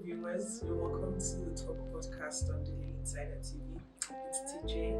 viewers. You're welcome to the Talk Podcast on Daily Insider TV. It's TJ.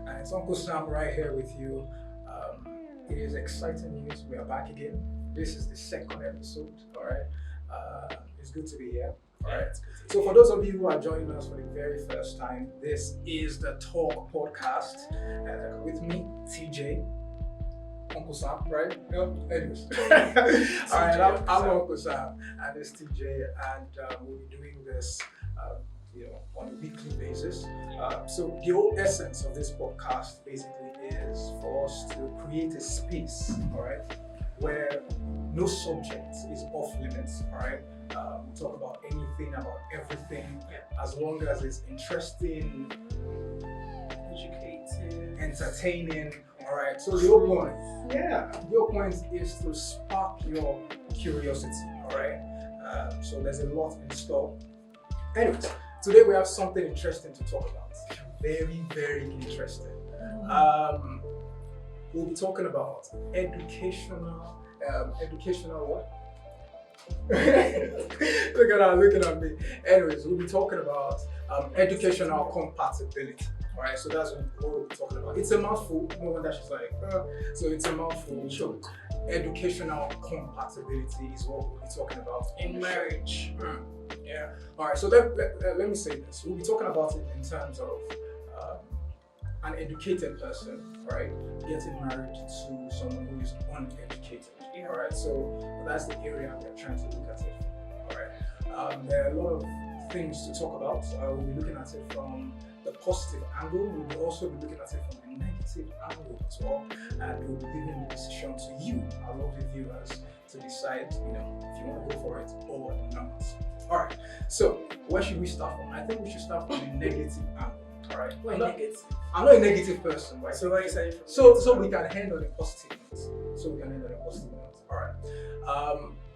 And it's Uncle Sam right here with you. It is exciting news. We are back again. This is the second episode, all right? It's good to be here, all right? So for those of you who are joining us for the very first time, this is the Talk Podcast. With me, TJ. Uncle Sam, right? No, anyways. All right, I'm Uncle Sam, and it's TJ, and we'll be doing this, on a weekly basis. So the whole essence of this podcast basically is for us to create a space, all right, where no subject is off limits, all right. We talk about anything, about everything, as long as it's interesting, Educated, entertaining. All right, so the whole point is to spark your curiosity, all right? So there's a lot in store. Anyways, today we have something interesting to talk about. Very, very interesting. We'll be talking about educational what? Look at her looking at me. Anyways, we'll be talking about educational compatibility. Alright, so that's what we'll be talking about. It's a mouthful. No wonder she's like, so it's a mouthful. So educational compatibility is what we'll be talking about in marriage. Yeah. Alright, so let me say this. We'll be talking about it in terms of an educated person, right, getting married to someone who is uneducated. Yeah. Alright, so that's the area we're trying to look at it. Alright. There are a lot of things to talk about. We'll be looking at it from the positive angle. We'll also be looking at it from the negative angle as well, and we'll be leaving the decision to you, our lovely viewers, to decide, if you want to go for it or not. All right. So where should we start from? I think we should start from the negative angle. All right. I'm not a negative person, right? So why are you saying? So we can end on a positive note. All right.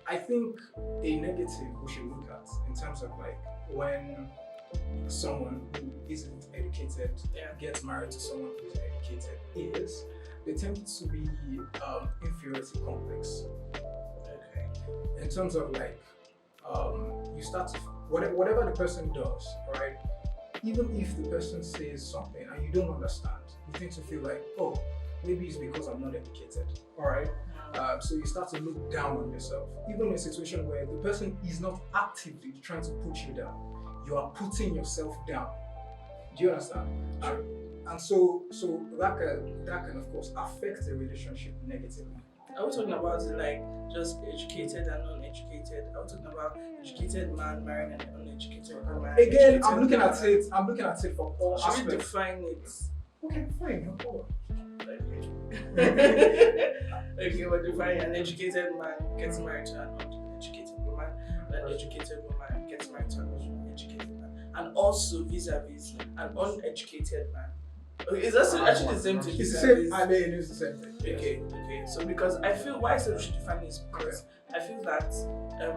I think a negative we should look at in terms of like when someone who isn't educated gets married to someone who is educated is they tend to be inferiority complex. Okay. In terms of like you start to whatever the person does, right? Even if the person says something and you don't understand, you tend to feel like, oh, maybe it's because I'm not educated. All right. So you start to look down on yourself, even in a situation where the person is not actively trying to put you down. You are putting yourself down. Do you understand? And so that can of course affect the relationship negatively. Are we talking about like just educated and uneducated? Are we talking about educated man marrying an uneducated woman? Again, I'm looking at it from all aspects. Should we define it? Okay, fine, no problem. Okay, we're defining an educated man gets married to an uneducated woman, and an educated woman gets married to an uneducated man, and also vis-a-vis an uneducated man. Okay, is that actually the same thing? It's the same. I mean, it's the same thing. Okay. So because I feel why I said we should define this because I feel that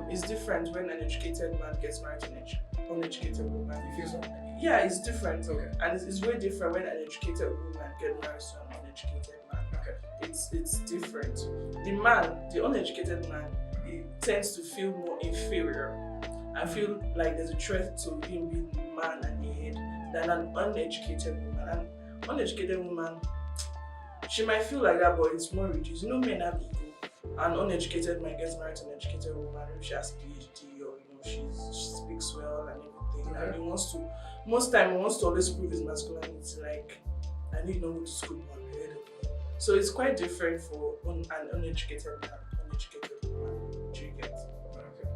it's different when an educated man gets married to an uneducated woman. You feel so? Yeah, it's different. Okay. And it's very different when an educated woman gets married to an uneducated man. Okay. It's different. The uneducated man, he tends to feel more inferior. I feel like there's a threat to him being the man and the head than an uneducated woman. An uneducated woman, she might feel like that, but it's more reduced. Men have ego. An uneducated man gets married to an educated woman, maybe she has PhD or she speaks well and everything. Okay. And he wants to always prove his masculinity. Like, I need not go to school, but I'm ahead of you. So it's quite different for an uneducated man, uneducated woman. Do you get? Okay.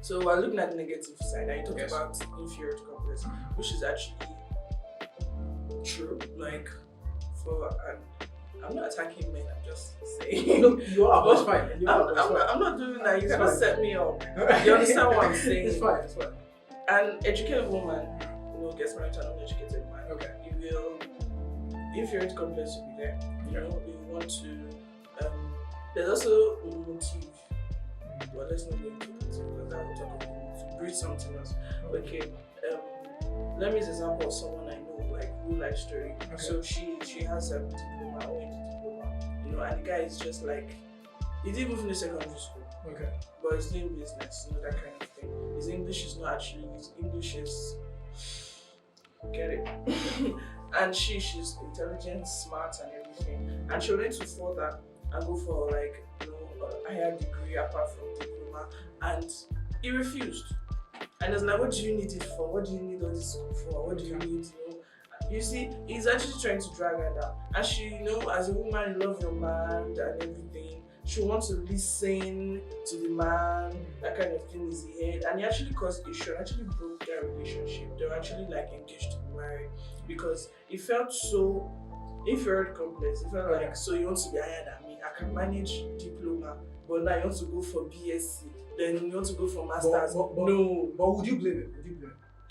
So we're looking at the negative side. I talked Yes. about inferiority complex, which is actually true. Like, I'm not attacking men. I'm just saying. No, you are. That's fine. I'm not doing that. You It's cannot fine. set me up. You understand what I'm saying? It's fine. An educated woman, gets married to an uneducated man. Okay. Inferiority complex will be there. You want to. There's also motive. But let's not go into it because that will talk about breed something else. Okay. Let me use an example of someone I know, like real life story. Okay. So she has a diploma, and the guy is just like he didn't even finish secondary school. Okay. But he's doing business, that kind of everything. His English is not actually, his English is, get it. And she's intelligent, smart, and everything. And she wanted to further and go for like, a higher degree apart from diploma. And he refused. And I was like, what do you need it for? What do you need all this school for? What do you need, You see, he's actually trying to drag her down. And she, as a woman, you love your man and everything. She wants to listen to the man, that kind of thing is the head. And he actually caused issue, actually broke their relationship. They were actually like engaged to be married because it felt so inferior complex. It felt like, so you want to be higher than me. I can manage diploma, but now you want to go for BSc, then you want to go for masters. No. But would you blame it?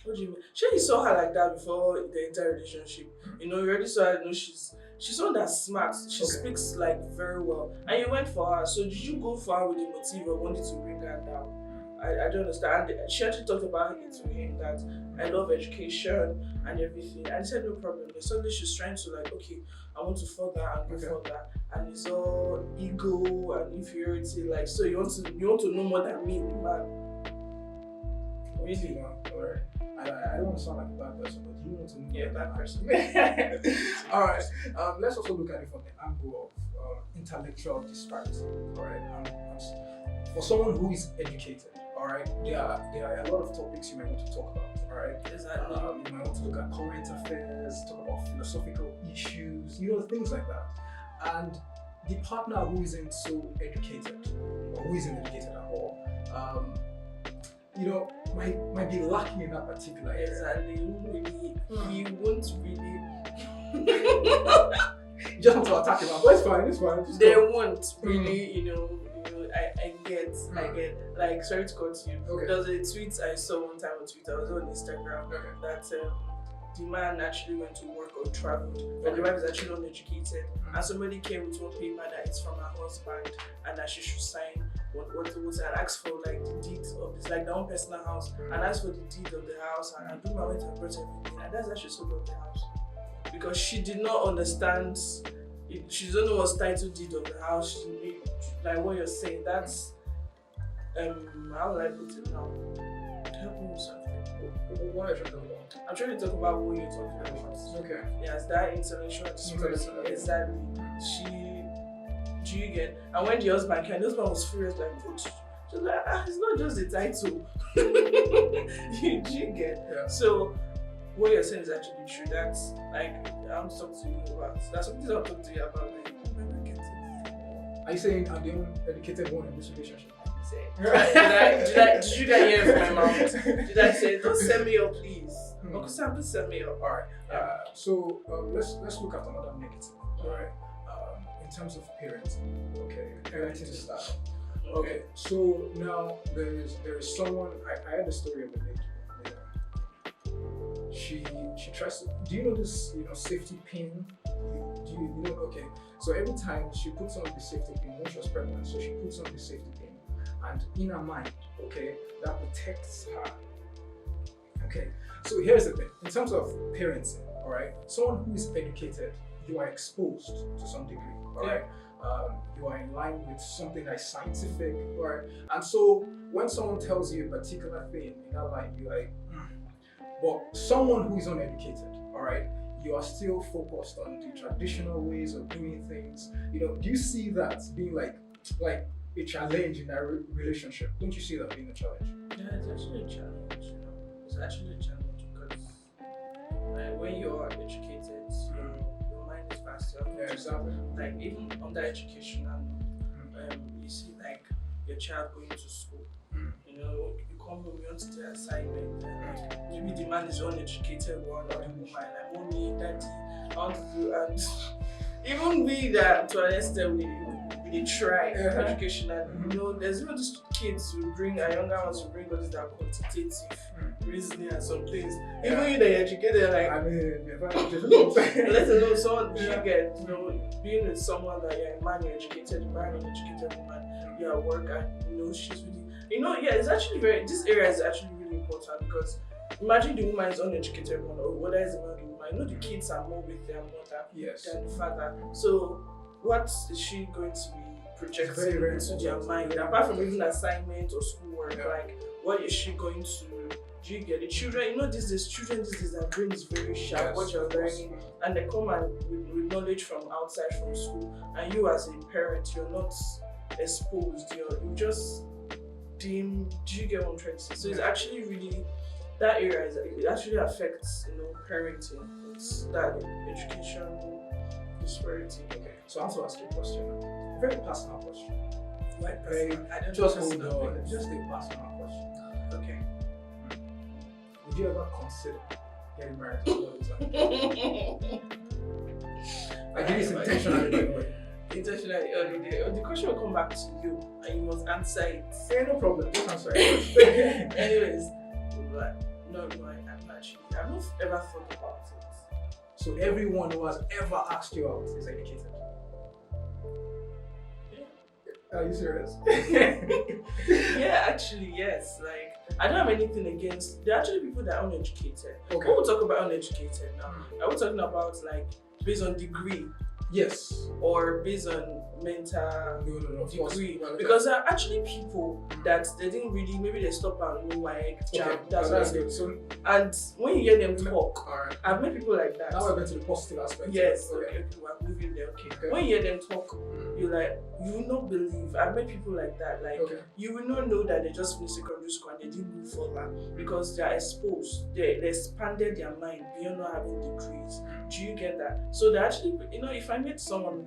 What do you mean? Sure, you saw her like that before the entire relationship. You already saw her. She's someone that's smart. She speaks like very well, and you went for her. So did you go for her with the motive of wanting to bring her down? I don't understand. And she actually talked about it to him that I love education and everything, and he said no problem. Then suddenly she's trying to like, okay, I want to further and go further, and it's all ego and inferiority. Like, so you want to know more than me, the man. Really? Alright. I don't want to sound like a bad person, but you want to know bad person. Alright. Let's also look at it from the angle of intellectual disparity. Alright. For someone who is educated, alright, there are a lot of topics you might want to talk about. Alright. Exactly. You might want to look at current affairs, talk about philosophical issues, things like that. And the partner who isn't so educated, or who isn't educated at all, might be lacking in that particular area. Exactly. He won't really. You just want to attack him, but it's fine. Just they go. won't really, I get. Like, sorry to cut you. Okay. There was a tweet I saw one time on Twitter. I was on Instagram that the man actually went to work or traveled, and the wife is actually uneducated. And somebody came with one paper that it's from her husband, and that she should sign what it was, and asked for like the deed of this, like their own personal house, and asked for the deed of the house. And I do my way to brought everything, and that's actually sold up the house because she did not understand. She doesn't know what's title deed of the house. Like what you're saying, that's how will I put it now? Help me with something. What are you talking about? I'm trying to talk about what you're talking about. Okay. Yes, that intellectual disparity. Exactly. Do you get? And when the husband came, the husband was furious, like, what? She was like, it's not just the title. Do you get? Yeah. So, what you're saying is actually true. That's like, I want to talk to you about. That's something I'll talk to you about. Like, I get it. Are you saying I'm the only educated one in this relationship? Did you get here from my mouth? Did I say, don't send me up, please? Uncle Sam, don't send me up. Alright. So let's look at another negative. Alright. In terms of parenting. Okay. Parenting style. Okay. So now there is someone. I heard the story of a lady. She tries to. Do you know this? Safety pin. Do you know? Okay. So every time she puts on the safety pin when she was pregnant, so she puts on the safety pin, and in her mind, okay, that protects her. Okay. So here's the thing. In terms of parenting, all right, someone who is educated, you are exposed to some degree. All right. You are in line with something that is scientific, right? And so when someone tells you a particular thing in that line, you're like, But someone who is uneducated, all right, you are still focused on the traditional ways of doing things. Do you see that being like a challenge in that relationship? Don't you see that being a challenge? Yeah, it's actually a challenge. It's actually a challenge because when you are educated, your mind is vast. Yeah, exactly. Like even under education, you see like your child going to school. You come home, you want to do assignment, and maybe the man is uneducated one or the woman, like mommy, daddy, I want to do, and even we that to an extent we try education, and there's even these kids who bring our younger ones who bring all this that quantitative reasoning and some things. Even you that are educated, like let alone someone you get, being with someone that you're a man, you're educated, you marry an educated woman, you're at work and she's really it's actually this area is actually really important because imagine the woman is uneducated one or whether it's the man or the woman. The kids are more with their mother than the father. So what is she going to be projecting into their mind? Apart from even assignment or schoolwork, like what is she going to do? You get the children, these children, their brain is very sharp, Yes, what you're of course. learning, and they come and with knowledge from outside from school, and you as a parent, you're not exposed, you just dim. Do you get what I'm trying to say? So it's actually really that area it actually affects parenting. It's that education disparity. Okay, so I want to ask you a question now. A very personal question. Like Very, I don't just know hold personal on. things. Just a personal question. Okay. Would you ever consider getting married to another time? I think it's intentionally by the way. Intentionally early. The question will come back to you and you must answer it. Yeah, no problem. Just answer it. Anyways, but no, I'm actually I've not ever thought about it. So everyone who has ever asked you out is educated. Are you serious? Yeah, actually, yes. Like, I don't have anything against. There are actually people that are uneducated. Okay. When we talk about uneducated now, are we talking about like based on degree Yes. or based on mental No, of course. degree? Well, Because there are actually people that they didn't really, maybe they stop and know like jam. okay, That's what that's I good. say. So And when you hear them talk, alright. I've met people like that. Now we're going to the positive aspect. Yes, Okay. okay, we're moving there. Okay. Okay. When you hear them talk, you will not believe. I've met people like that. Like, Okay. you will not know that they just finished secondary school and they didn't move further because they are exposed. They expanded their mind beyond not having degrees. Do you get that? So they actually, if I met someone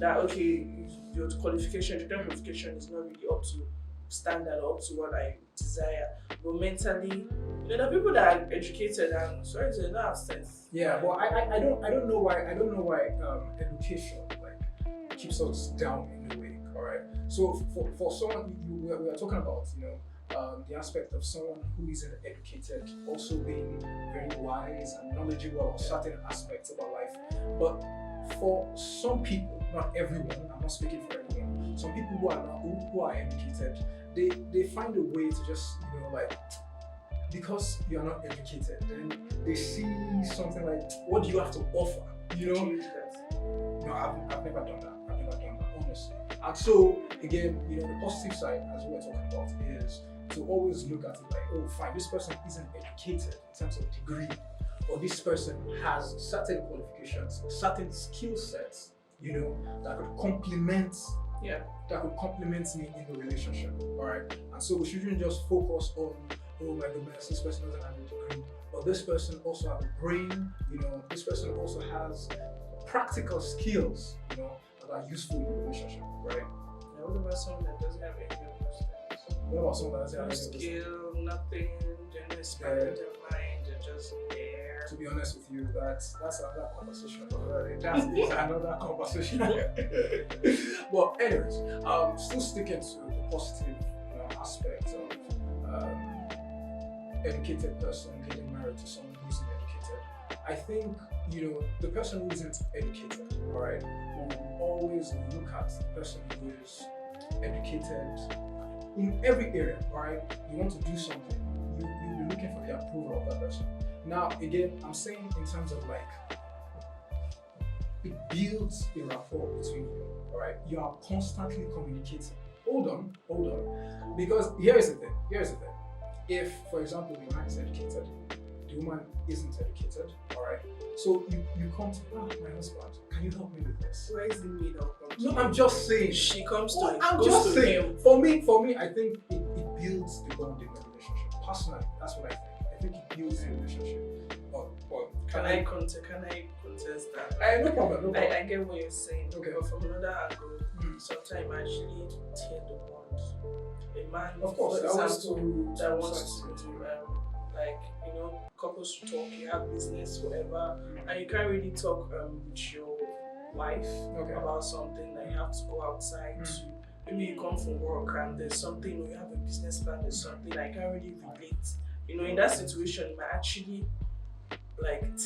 that, okay, your qualification is not really up to standard or up to what I desire, but mentally, there are people that are educated and sorry to not have sense. Yeah, but I don't know why education like keeps us down in a way. All right. So for someone we are talking about the aspect of someone who isn't educated also being very wise and knowledgeable about certain aspects of our life. But for some people, not everyone, I'm not speaking for everyone. Some people who are educated, they find a way to just because you are not educated, then they see something like, what do you have to offer? No, I've never done that. I've never done that, honestly. And so, again, the positive side, as we were talking about, is to always look at it like, oh, fine, this person isn't educated in terms of degree, or this person has certain qualifications, certain skill sets, that could complement me in the relationship, all right? And so we shouldn't just focus on, oh my goodness, this person doesn't have a degree, or this person also has a brain, this person also has practical skills, that are useful in the relationship, right? Yeah, what about someone that doesn't have any of those things? What about someone that doesn't have No any of those things? skill, nothing, they're not expanding their mind, they're just there. To be honest with you, that's another conversation. That is another conversation. But anyways, still sticking to the positive aspect of educated person getting married to someone who isn't educated. I think the person who isn't educated, all right, will always look at the person who is educated in every area. All right, you want to do something, you'll be looking for the approval of that person. Now, again, I'm saying in terms of it builds a rapport between you, all right? You are constantly communicating. Hold on. Because here's the thing. If, for example, the man is educated, the woman isn't educated, all right? So you come to, my husband, can you help me with this? Where is the middle? No, I'm just saying. She comes to him. I'm goes just to saying. him. For me, I think it builds the bond in the relationship. Personally, that's what I think. I think it builds the relationship. Can I contest that? No problem. I get what you're saying. Okay. But from another angle, sometimes actually tear the bond. A man, Of course, for that wants example, to that wants to couples to talk, you have business, whatever, and you can't really talk with your wife about something that you have to go outside to. Maybe you come from work and there's something, or you have a business plan, there's something I can't really relate. In that situation, it might actually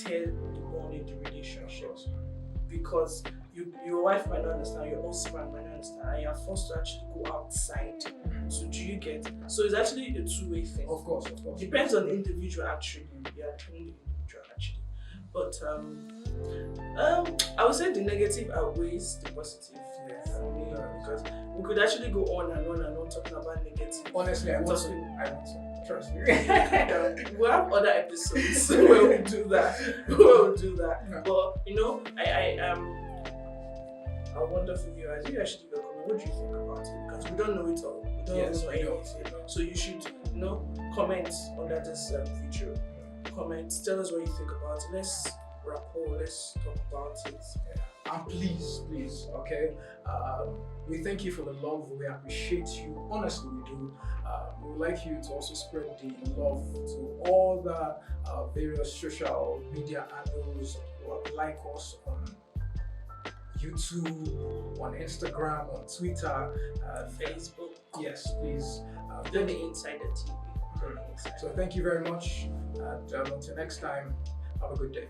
tear the bond in the relationship because your wife might not understand, your husband might not understand, and you're forced to actually go outside. So do you get? So it's actually a two-way thing. Of course. Depends on the individual actually. Yeah, depending on the individual actually. But I would say the negative outweighs the positive. Yes. Because we could actually go on and on and on talking about negative. Honestly, I want to. Trust me. We'll have other episodes where we do that. Yeah. But our wonderful viewers, you actually give a comment. What do you think about it? Because we don't know it all. We don't Yes, know we don't. anything. So you should, comment under this video. Comment. Tell us what you think about it. Let's rapport. Let's talk about it. And please, okay? We thank you for the love. We appreciate you. Honestly, we do. We would like you to also spread the love to all the various social media handles. Like us on YouTube, on Instagram, on Twitter, Facebook. Yes, please. Don't the Insider TV. So thank you very much. And until next time, have a good day.